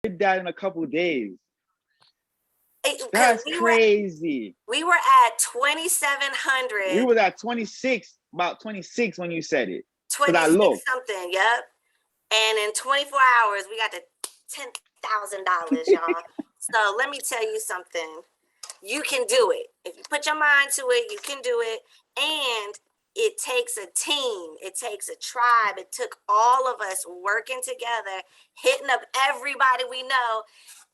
did that in a couple of days. That's crazy. We were at 2,700. We was at 26, about 26 when you said it. 26 something, yep. And in 24 hours, we got to $10,000, y'all. So let me tell you something. You can do it. If you put your mind to it, you can do it. And it takes a team. It takes a tribe. It took all of us working together, hitting up everybody we know,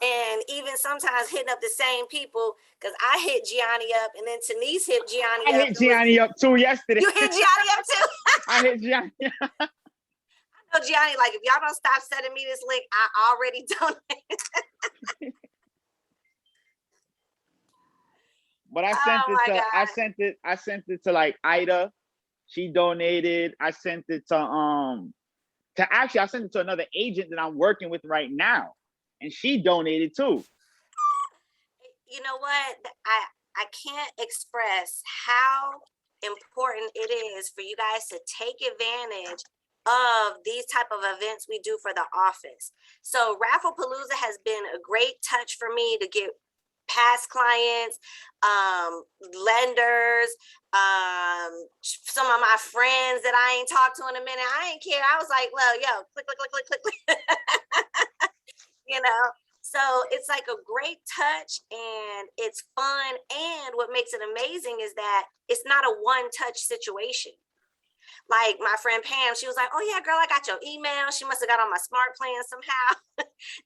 and even sometimes hitting up the same people, because I hit Gianni up, and then Denise hit Gianni up. I hit Gianni up too yesterday. You hit Gianni up too? I hit Gianni up. I know Gianni, like, if y'all don't stop sending me this link, I already donated. But I sent it to like Ida. She donated. I sent it to I sent it to another agent that I'm working with right now. And she donated too. You know what? I can't express how important it is for you guys to take advantage of these type of events we do for the office. So Rafflepalooza has been a great touch for me to get past clients, lenders, some of my friends that I ain't talked to in a minute. I ain't care. I was like, well, yo, click, click, click, click, click, click. You know, so it's like a great touch and it's fun. And what makes it amazing is that it's not a one-touch situation. Like my friend Pam, she was like, oh yeah, girl, I got your email. She must have got on my smart plan somehow.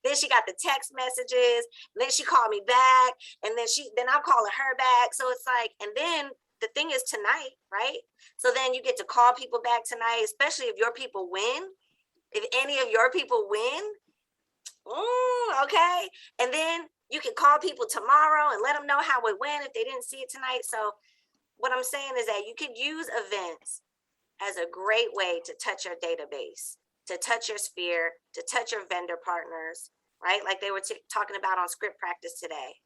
Then she got the text messages. Then she called me back. And then I'm calling her back. So it's like, and then the thing is tonight, right? So then you get to call people back tonight, especially if your people win. If any of your people win, okay. And then you can call people tomorrow and let them know how it went if they didn't see it tonight. So what I'm saying is that you could use events as a great way to touch your database, to touch your sphere, to touch your vendor partners, right? Like they were talking about on script practice today.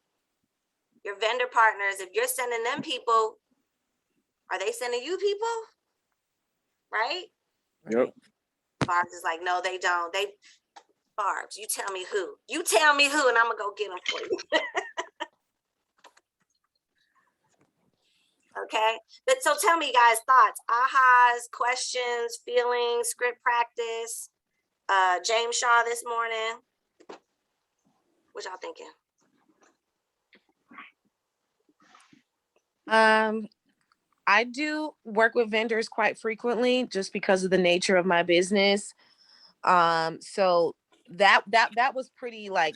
Your vendor partners, if you're sending them people, are they sending you people? Right? Yep. Barb's is like, no, they don't. Barb's, you tell me who. You tell me who, and I'm going to go get them for you. Okay, so tell me, guys, thoughts, ahas, questions, feelings, script practice. James Shaw this morning. What y'all thinking? I do work with vendors quite frequently just because of the nature of my business. So that was pretty like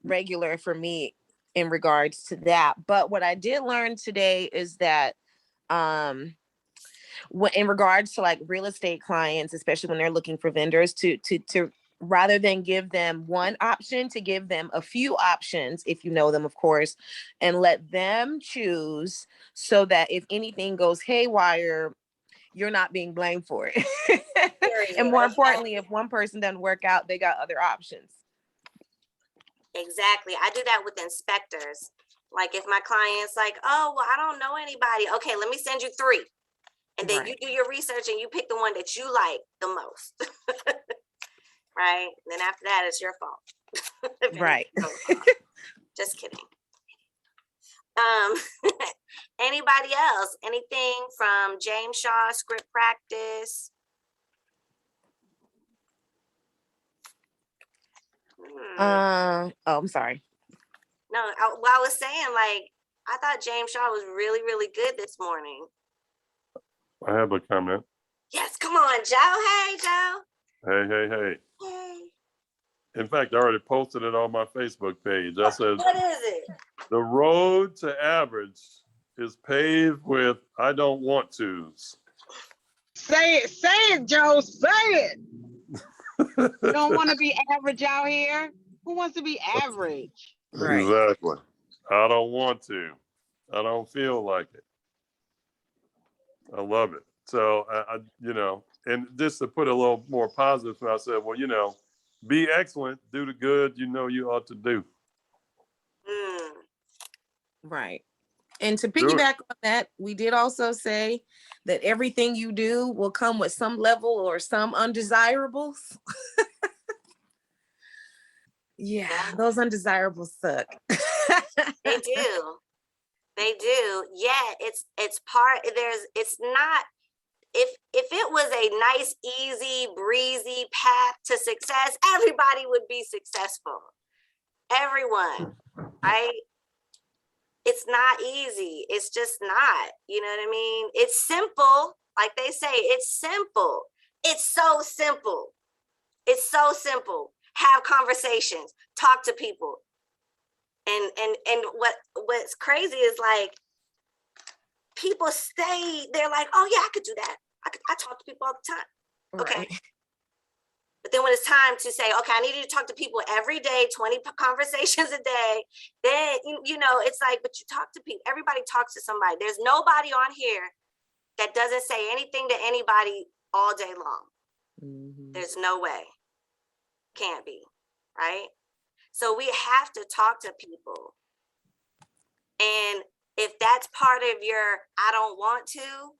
regular for me in regards to that. But what I did learn today is that in regards to like real estate clients, especially when they're looking for vendors, to rather than give them one option, to give them a few options, if you know them, of course, and let them choose so that if anything goes haywire, you're not being blamed for it. And more importantly, if one person doesn't work out, they got other options. Exactly. I do that with inspectors. Like if my client's like, oh, well, I don't know anybody. Okay, let me send you 3. And then you do your research and you pick the one that you like the most. Right? And then after that, it's your fault. Right. Just kidding. Anybody else? Anything from James Shaw, script practice? I'm sorry. No, I was saying, like, I thought James Shaw was really, really good this morning. I have a comment. Yes, come on, Joe. Hey, Joe. Hey. In fact, I already posted it on my Facebook page. I said, what is it? The road to average is paved with I don't want to's. Say it, Joe. Say it. You don't want to be average out here. Who wants to be average? Right. Exactly. I don't want to. I don't feel like it. I love it. So I and just to put a little more positive, I said, well, be excellent, do the good you ought to do. Right. And to piggyback on that, we did also say that everything you do will come with some level or some undesirables. Yeah, Yeah. those undesirables suck. They do. They do. Yeah, it's part, it's not, if it was a nice, easy, breezy path to success, everybody would be successful. Everyone, right? It's not easy. It's just not, you know what I mean? It's simple. Like they say, it's simple. It's so simple. It's so simple. Have conversations, talk to people. And what's crazy is like, people stay, they're like, oh yeah, I could do that. I talk to people all the time. Okay. Right. But then when it's time to say, okay, I need you to talk to people every day, 20 conversations a day, then, you know, it's like, but you talk to people, everybody talks to somebody. There's nobody on here that doesn't say anything to anybody all day long. Mm-hmm. There's no way. Can't be, right? So we have to talk to people. And if that's part of your, I don't want to,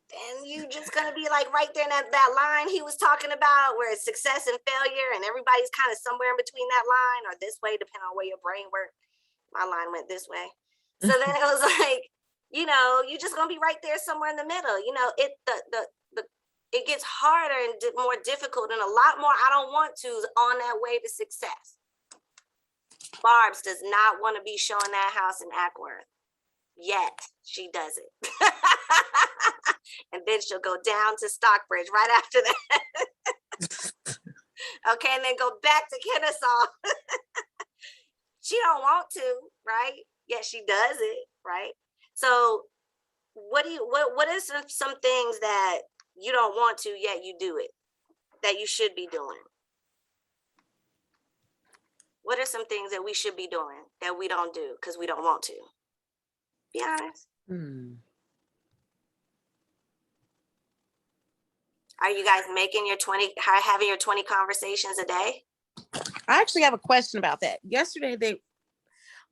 then you just gonna be like right there in that line he was talking about, where it's success and failure, and everybody's kind of somewhere in between that line or this way, depending on where your brain works. My line went this way. So then it was like, you know, you're just gonna be right there somewhere in the middle. You know, it gets harder and more difficult, and a lot more I don't want to's on that way to success. Barb's does not want to be showing that house in Ackworth. Yet she does it. And then she'll go down to Stockbridge right after that. Okay, and then go back to Kennesaw. She don't want to, right? Yet she does it, right? So what are some things that you don't want to, yet you do it, that you should be doing? What are some things that we should be doing that we don't do because we don't want to? Be honest. Are you guys making having your 20 conversations a day? I actually have a question about that. Yesterday,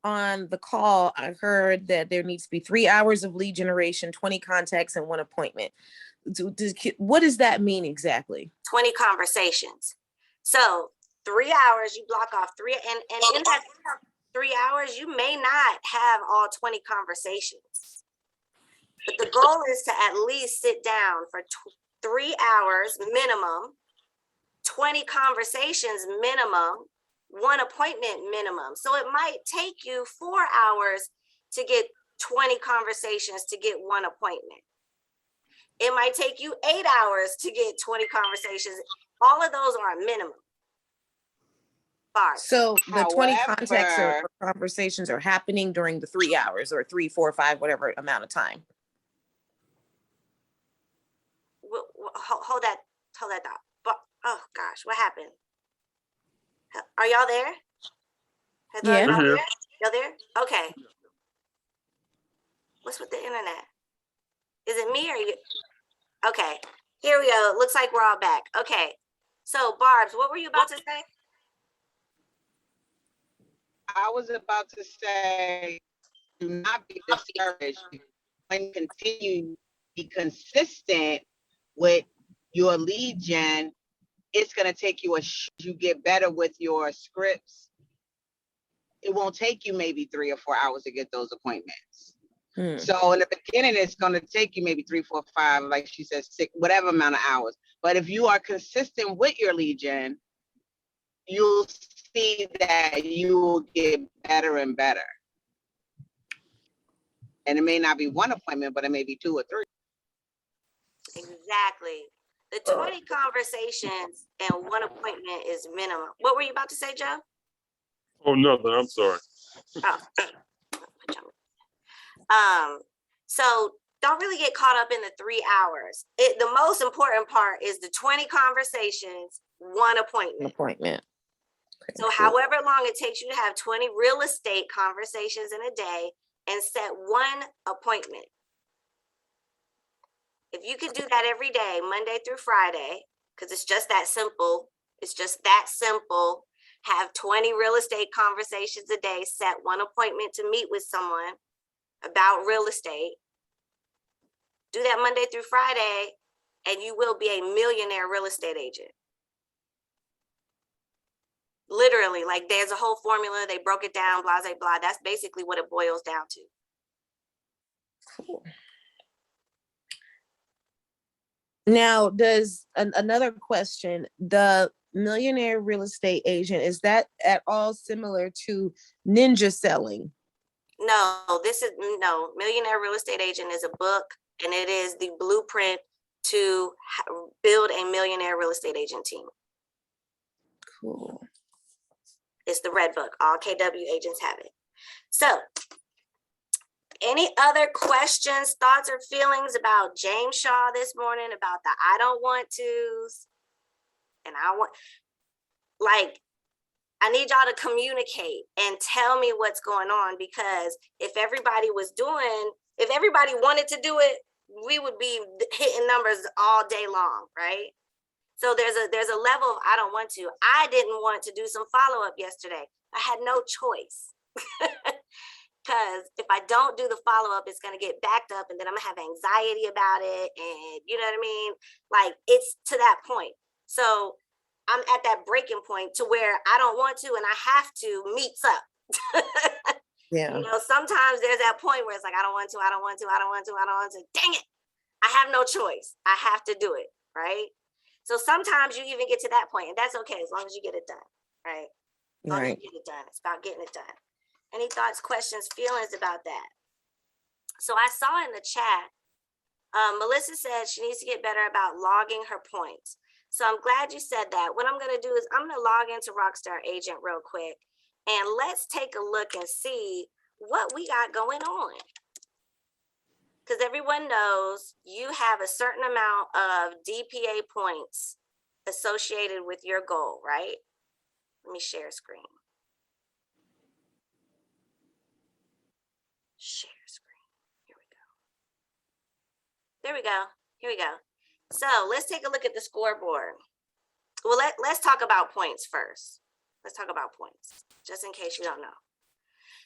on the call, I heard that there needs to be 3 hours of lead generation, 20 contacts, and 1 appointment. What does that mean exactly? 20 conversations. So 3 hours, you block off 3, and in that 3 hours, you may not have all 20 conversations. But the goal is to at least sit down for 3 hours minimum, 20 conversations minimum, 1 appointment minimum. So it might take you 4 hours to get 20 conversations to get 1 appointment. It might take you 8 hours to get 20 conversations. All of those are a minimum. So the 20 However, contacts or conversations are happening during the 3 hours or 3, 4, 5, whatever amount of time. Hold that thought. But oh gosh, what happened? Are y'all there? Yeah. Y'all there? Y'all there? Okay. What's with the internet? Is it me or you? Okay. Here we go. Looks like we're all back. Okay. So Barb's, what were you about to say? I was about to say, do not be discouraged when you continue to be consistent with your lead gen. It's going to take you you get better with your scripts. It won't take you maybe 3 or 4 hours to get those appointments. So in the beginning, it's going to take you maybe 3, 4, 5, like she says, 6, whatever amount of hours. But if you are consistent with your lead gen, you'll see that you will get better and better. And it may not be 1 appointment, but it may be 2 or 3. Exactly. The 20 conversations and 1 appointment is minimum. What were you about to say, Joe? Oh, nothing. I'm sorry. So don't really get caught up in the 3 hours. The most important part is the 20 conversations, 1 appointment. Okay, so however long it takes you to have 20 real estate conversations in a day and set 1 appointment. If you could do that every day, Monday through Friday, because it's just that simple. It's just that simple. Have 20 real estate conversations a day, set 1 appointment to meet with someone about real estate. Do that Monday through Friday, and you will be a millionaire real estate agent. Literally, like there's a whole formula. They broke it down, blah, blah, blah. That's basically what it boils down to. Cool. Now, does another question, the millionaire real estate agent, is that at all similar to ninja selling? No, Millionaire Real Estate Agent is a book, and it is the blueprint to build a millionaire real estate agent team. Cool. It's the red book. All KW agents have it. So, any other questions, thoughts, or feelings about James Shaw this morning about the I don't want tos? And I need y'all to communicate and tell me what's going on, because if everybody wanted to do it, we would be hitting numbers all day long, right? So there's a level of I don't want to. I didn't want to do some follow-up yesterday. I had no choice. Because if I don't do the follow-up, it's going to get backed up, and then I'm going to have anxiety about it. And you know what I mean? Like, it's to that point. So I'm at that breaking point to where I don't want to, and I have to meets up. Yeah. You know, sometimes there's that point where it's like, I don't want to. Dang it. I have no choice. I have to do it. Right. So sometimes you even get to that point, and that's okay as long as you get it done. Right. As long as you get it done. It's about getting it done. Any thoughts, questions, feelings about that? So I saw in the chat, Melissa said she needs to get better about logging her points. So I'm glad you said that. What I'm going to do is I'm going to log into Rockstar Agent real quick, and let's take a look and see what we got going on. Because everyone knows you have a certain amount of DPA points associated with your goal, right? Let me share screen. Share screen. Here we go. So let's take a look at the scoreboard. Well, let's talk about points first. Let's talk about points, just in case you don't know.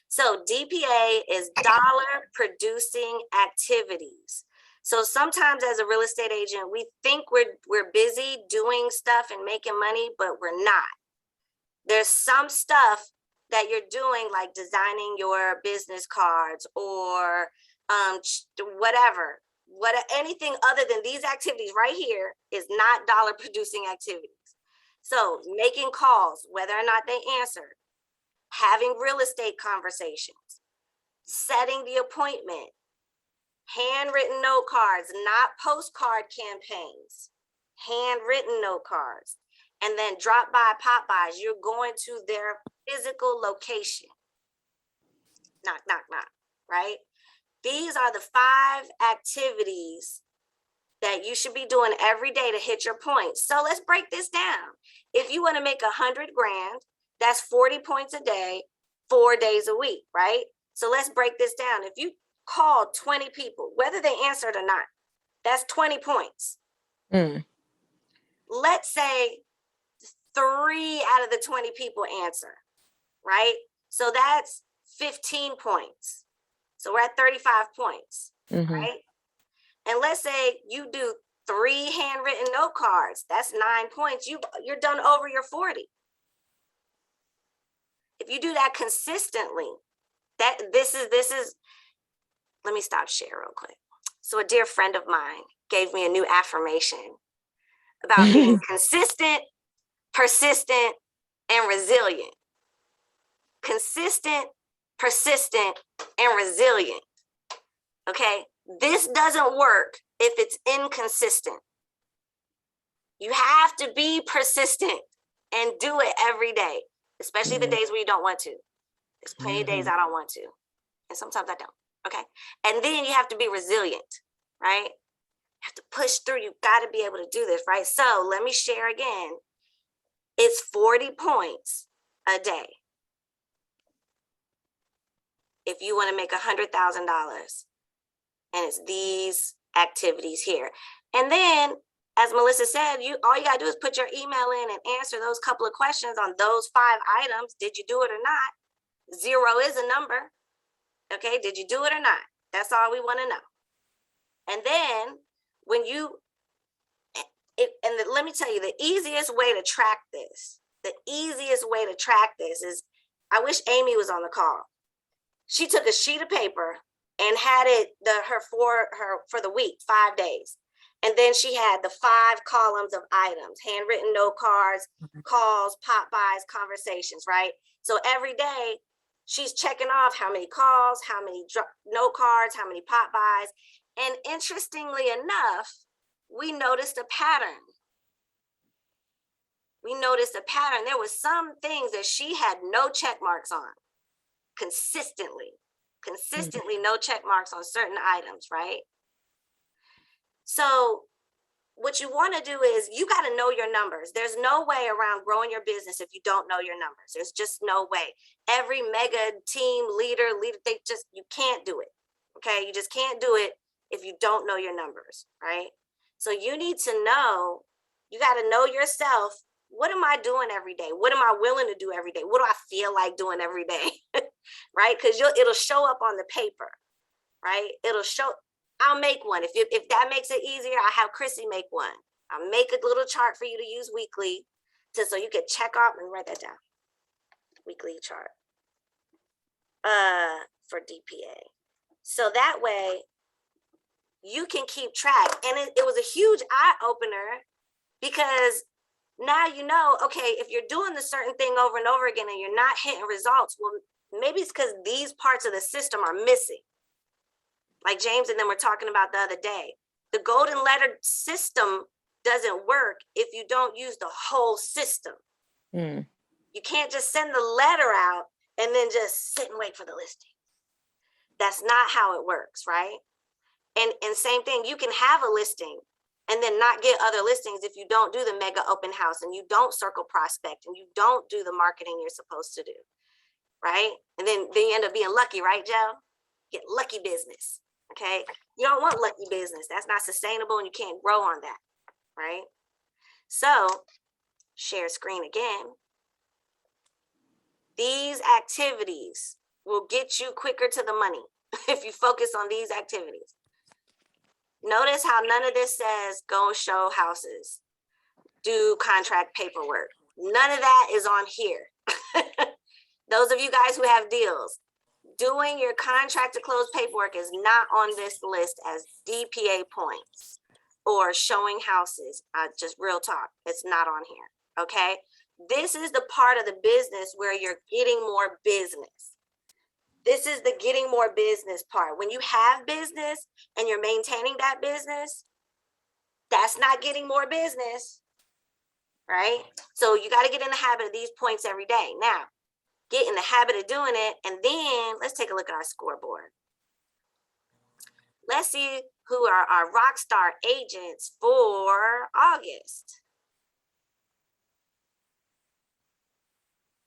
So DPA is dollar producing activities. So sometimes as a real estate agent, we think we're busy doing stuff and making money, but we're not. There's some stuff that you're doing, like designing your business cards or anything other than these activities right here is not dollar producing activities. So making calls, whether or not they answer, having real estate conversations, setting the appointment, handwritten note cards, not postcard campaigns, handwritten note cards, and then drop by, pop bys. You're going to their physical location. Knock, knock, knock, right? These are the 5 activities that you should be doing every day to hit your points. So let's break this down. If you want to make 100 grand, that's 40 points a day, 4 days a week, right? So let's break this down. If you call 20 people, whether they answered or not, that's 20 points. Let's say 3 out of the 20 people answer, right? So that's 15 points. So we're at 35 points, right? And let's say you do 3 handwritten note cards. That's 9 points. You're done over your 40. If you do that consistently, this is, let me stop share real quick. So a dear friend of mine gave me a new affirmation about being consistent, persistent, and resilient. Consistent, persistent, and resilient. Okay? This doesn't work if it's inconsistent. You have to be persistent and do it every day, especially the days where you don't want to. There's plenty of days I don't want to, and sometimes I don't. Okay? And then you have to be resilient, right? You have to push through. You got to be able to do this, right? So let me share again. It's 40 points a day if you want to make $100,000. And it's these activities here. And then, as Melissa said, all you got to do is put your email in and answer those couple of questions on those 5 items. Did you do it or not? 0 is a number. Okay, did you do it or not? That's all we want to know. And then when let me tell you, the easiest way to track this the easiest way to track this is, I wish Amy was on the call. She took a sheet of paper and had it for the week, 5 days. And then she had the 5 columns of items, handwritten note cards, calls, pop bys, conversations, right? So every day she's checking off how many calls, how many note cards, how many pop bys. And interestingly enough, we noticed a pattern. There was some things that she had no check marks on consistently, no check marks on certain items, right? So what you want to do is, you got to know your numbers. There's no way around growing your business if you don't know your numbers. There's just no way. Every mega team leader, you can't do it. Okay. You just can't do it if you don't know your numbers, right? So you need to know, you got to know yourself. What am I doing every day? What am I willing to do every day? What do I feel like doing every day? Right? Because it'll show up on the paper, right? I'll make one. If that makes it easier, I'll have Chrissy make one. I'll make a little chart for you to use weekly, so you can check off and write that down. Weekly chart for DPA. So that way you can keep track. And it was a huge eye opener, because now you know, okay, if you're doing the certain thing over and over again and you're not hitting results, well, maybe it's because these parts of the system are missing. Like James and them were talking about the other day. The golden letter system doesn't work if you don't use the whole system. You can't just send the letter out and then just sit and wait for the listing. That's not how it works, right? And same thing, you can have a listing and then not get other listings if you don't do the mega open house and you don't circle prospect and you don't do the marketing you're supposed to do, right? And then you end up being lucky, right, Joe? Get lucky business, okay? You don't want lucky business. That's not sustainable and you can't grow on that, right? So, share screen again. These activities will get you quicker to the money if you focus on these activities. Notice how none of this says go show houses, do contract paperwork. None of that is on here. Those of you guys who have deals, doing your contract to close paperwork is not on this list as DPA points or showing houses. Just real talk, it's not on here, okay? This is the part of the business where you're getting more business. This is the getting more business part. When you have business and you're maintaining that business, that's not getting more business, right? So you got to get in the habit of these points every day. Now, get in the habit of doing it. And then let's take a look at our scoreboard. Let's see who are our rock star agents for August.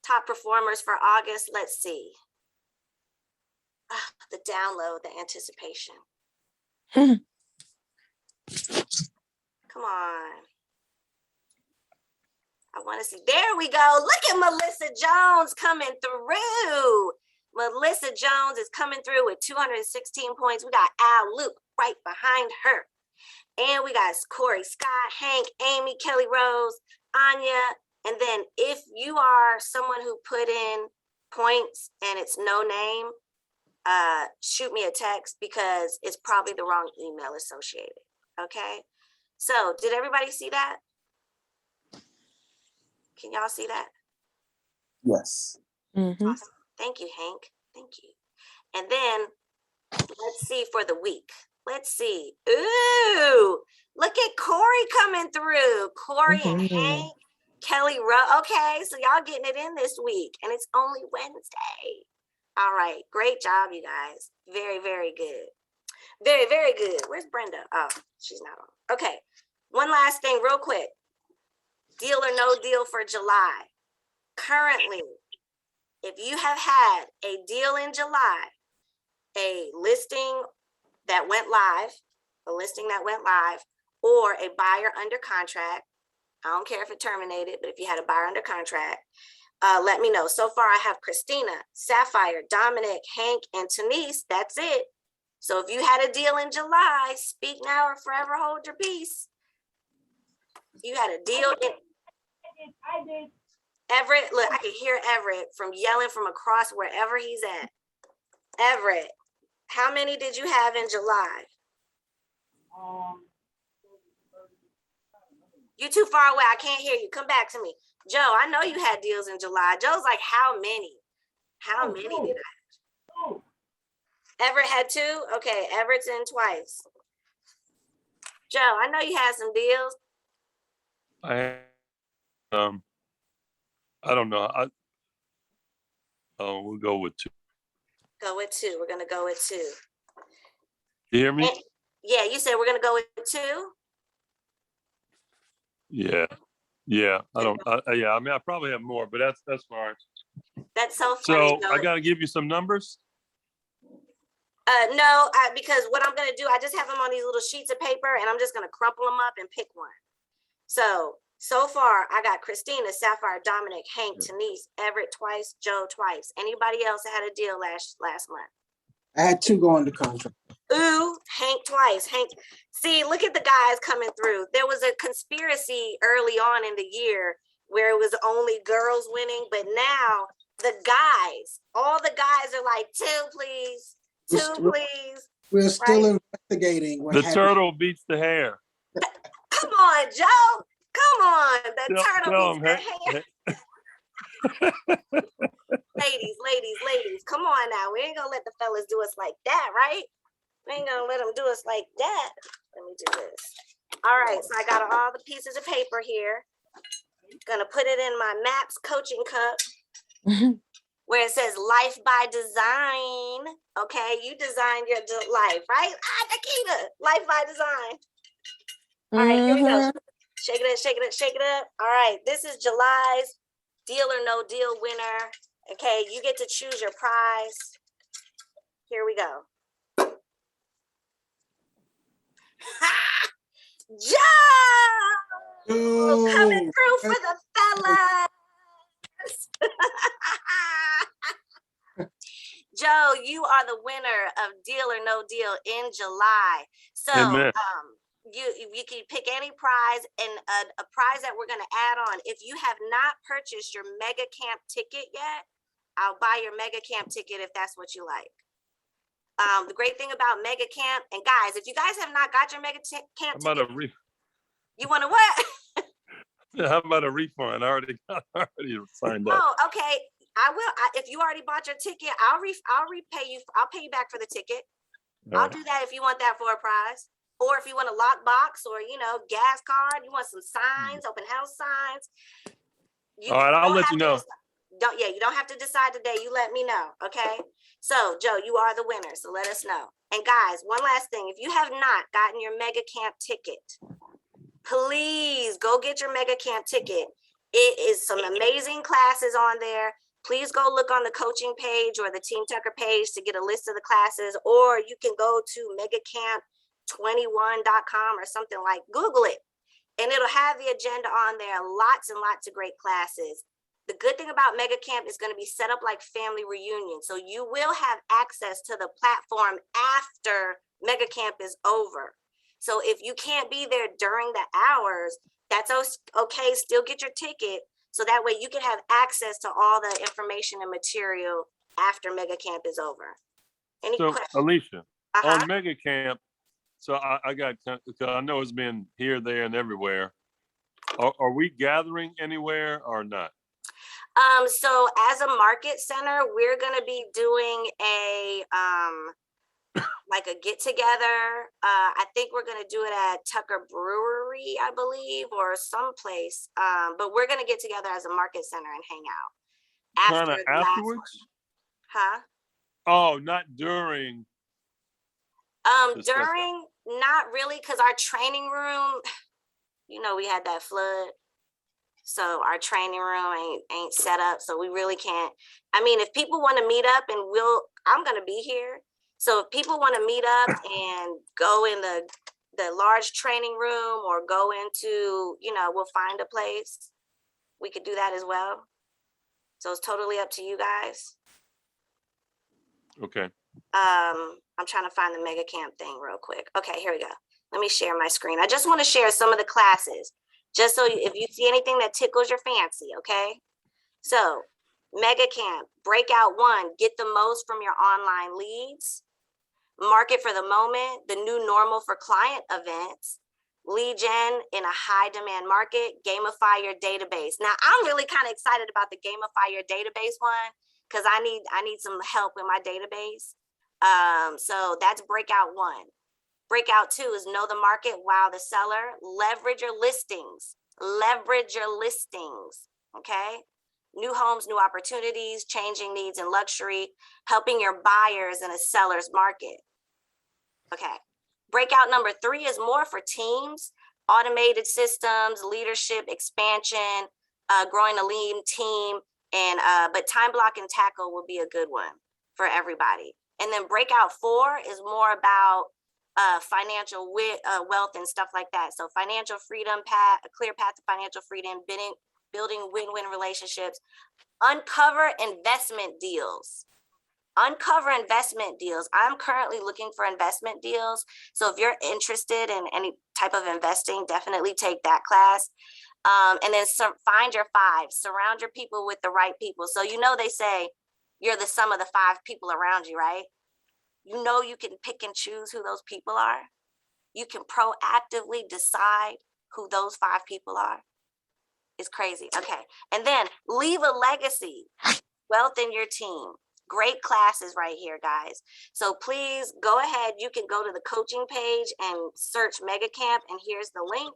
Top performers for August. Let's see. The download, the anticipation. Come on. I want to see. There we go. Look at Melissa Jones coming through. Melissa Jones is coming through with 216 points. We got Al Luke right behind her. And we got Corey Scott, Hank, Amy, Kelly Rose, Anya. And then if you are someone who put in points and it's no name, shoot me a text because it's probably the wrong email associated. Okay. So did everybody see that? Can y'all see that? Yes. Mm-hmm. Awesome. Thank you, Hank. Thank you. And then let's see for the week. Let's see. Ooh, look at Corey coming through. Corey and Hank, Kelly Rowe. Okay, so y'all getting it in this week, and it's only Wednesday. All right, great job, you guys. Very, very good. Very, very good. Where's Brenda? Oh, she's not on. Okay, one last thing real quick. Deal or no deal for July. Currently, if you have had a deal in July, a listing that went live, or a buyer under contract, I don't care if it terminated, but if you had a buyer under contract, let me know. So far, I have Christina, Sapphire, Dominic, Hank, and Denise. That's it. So if you had a deal in July, speak now or forever hold your peace. You had a deal. I did. Everett, look, I can hear Everett from yelling from across wherever he's at. Everett, how many did you have in July? You too far away. I can't hear you. Come back to me. Joe, I know you had deals in July. Joe's like, how many? How many did I have? Everett had 2? Okay, Everett's in twice. Joe, I know you had some deals. I don't know. We'll go with 2. Go with 2. We're gonna go with 2. You hear me? And, yeah, you said we're gonna go with 2. Yeah. Yeah. I mean, I probably have more, but that's fine. That's so funny. So I got to give you some numbers. No, because what I'm gonna do, I just have them on these little sheets of paper, and I'm just gonna crumple them up and pick one. So far, I got Christina, Sapphire, Dominic, Hank, Denise, Everett twice, Joe twice. Anybody else had a deal last month? I had 2 go under contract. Ooh, Hank twice. Hank, see, look at the guys coming through. There was a conspiracy early on in the year where it was only girls winning, but now the guys, all the guys are like, 2, please, 2, please. We're still investigating what The happened. turtle beats the hare. Come on, Joe. Come on. The turtle beats the hare. Ladies, come on now. We ain't gonna let the fellas do us like that, right? We ain't gonna let them do us like that. Let me do this. All right, so I got all the pieces of paper here. Gonna put it in my MAPS coaching cup where it says life by design. Okay, you designed your life, right? Nikita, life by design. All right, here we go. Shake it up, shake it up, shake it up. All right, this is July's Deal or No Deal winner. Okay, you get to choose your prize. Here we go. Joe! Coming through for the fellas. Joe, you are the winner of Deal or No Deal in July. So, Amen. you can pick any prize, and a prize that we're going to add on. If you have not purchased your mega camp ticket yet, I'll buy your mega camp ticket if that's what you like. The great thing about mega camp, and guys, if you guys have not got your mega camp ticket, you want to what? How about a refund? I already signed up. Oh, okay. I will. If you already bought your ticket, I'll repay you. I'll pay you back for the ticket. I'll do that if you want that for a prize. Or if you want a lockbox or, gas card, you want some signs, open house signs. All right, I'll let you know. You don't have to decide today. You let me know, okay? So, Joe, you are the winner, so let us know. And guys, one last thing. If you have not gotten your mega camp ticket, please go get your mega camp ticket. It is some amazing classes on there. Please go look on the coaching page or the Team Tucker page to get a list of the classes, or you can go to megacamp21.com or something, like Google it, and it'll have the agenda on there. Lots and lots of great classes. The good thing about Mega Camp is going to be set up like family reunion. So you will have access to the platform after Mega Camp is over. So if you can't be there during the hours, that's okay. Still get your ticket. So that way you can have access to all the information and material after Mega Camp is over. Any questions? Alicia, on Mega Camp, so I know it's been here, there, and everywhere. Are we gathering anywhere or not? So as a market center, we're going to be doing a like a get together. I think we're going to do it at Tucker Brewery, I believe, or someplace. But we're going to get together as a market center and hang out. Kind of afterwards? Huh? Oh, not during. During, not really, because our training room, we had that flood. So our training room ain't set up. So we really can't. I mean, if people want to meet up, and I'm going to be here. So if people want to meet up and go in the large training room, or go into, we'll find a place. We could do that as well. So it's totally up to you guys. Okay. I'm trying to find the Mega Camp thing real quick. Okay, here we go. Let me share my screen. I just want to share some of the classes, just so if you see anything that tickles your fancy, okay? So Mega Camp, breakout 1, get the most from your online leads. Market for the moment, the new normal for client events. Lead gen in a high demand market, gamify your database. Now I'm really kind of excited about the gamify your database one because I need some help with my database. So that's breakout 1. Breakout 2 is know the market, wow the seller, leverage your listings. Leverage your listings. Okay. New homes, new opportunities, changing needs in luxury, helping your buyers in a seller's market. Okay. Breakout number 3 is more for teams, automated systems, leadership, expansion, growing a lean team, and but time block and tackle will be a good one for everybody. And then breakout 4 is more about financial wealth and stuff like that. So financial freedom path, a clear path to financial freedom, building win-win relationships, uncover investment deals. Uncover investment deals. I'm currently looking for investment deals. So if you're interested in any type of investing, definitely take that class. And then find your 5. Surround your people with the right people. So they say you're the sum of the 5 people around you, right? You can pick and choose who those people are. You can proactively decide who those 5 people are. It's crazy. Okay. And then leave a legacy. Wealth in your team. Great classes right here, guys. So please go ahead. You can go to the coaching page and search Mega Camp, and here's the link.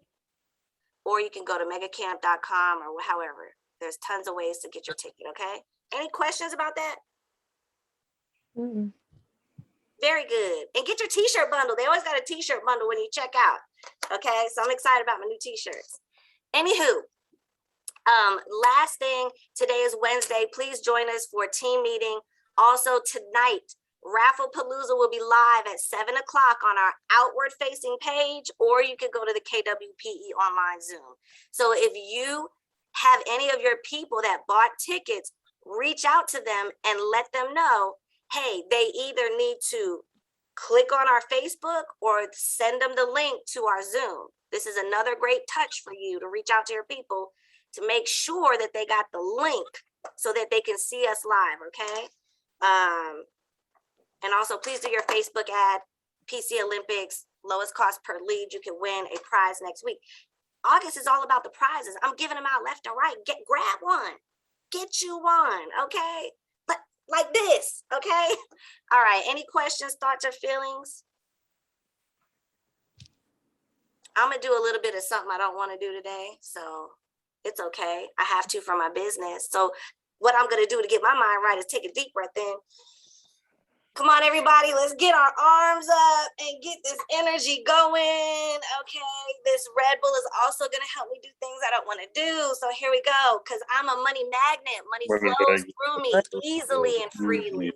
Or you can go to megacamp.com or however. There's tons of ways to get your ticket, okay? Any questions about that? Mm-hmm. Very good. And get your t-shirt bundle. They always got a t-shirt bundle when you check out. Okay, so I'm excited about my new t-shirts. Anywho, last thing, today is Wednesday. Please join us for a team meeting. Also tonight, Raffle Palooza will be live at 7 o'clock on our outward facing page, or you could go to the KWPE online Zoom. So if you have any of your people that bought tickets, reach out to them and let them know, hey, they either need to click on our Facebook or send them the link to our Zoom. This is another great touch for you to reach out to your people to make sure that they got the link so that they can see us live, okay? And also please do your Facebook ad, PC Olympics, lowest cost per lead. You can win a prize next week. August is all about the prizes. I'm giving them out left and right. Grab one, get you one, okay? But like this, okay? All right, any questions, thoughts, or feelings? I'm gonna do a little bit of something I don't wanna do today, so it's okay. I have to for my business. So what I'm gonna do to get my mind right is take a deep breath in. Come on, everybody, let's get our arms up and get this energy going. Okay, this Red Bull is also gonna help me do things I don't wanna do. So here we go, because I'm a money magnet. Money flows through me easily and freely.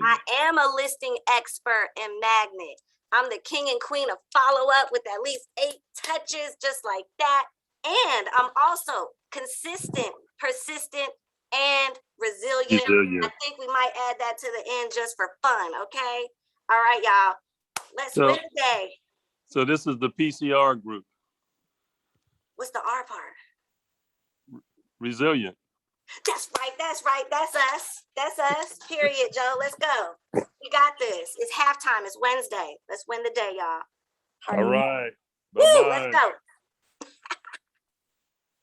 I am a listing expert and magnet. I'm the king and queen of follow up with at least 8 touches, just like that. And I'm also consistent, persistent, and resilient. I think we might add that to the end just for fun, okay? All right, y'all. Let's win today. So this is the PCR group. What's the R part? Resilient. That's right. That's right. That's us. That's us. Period, Joe. Let's go. We got this. It's halftime. It's Wednesday. Let's win the day, y'all. All right. Woo, let's go.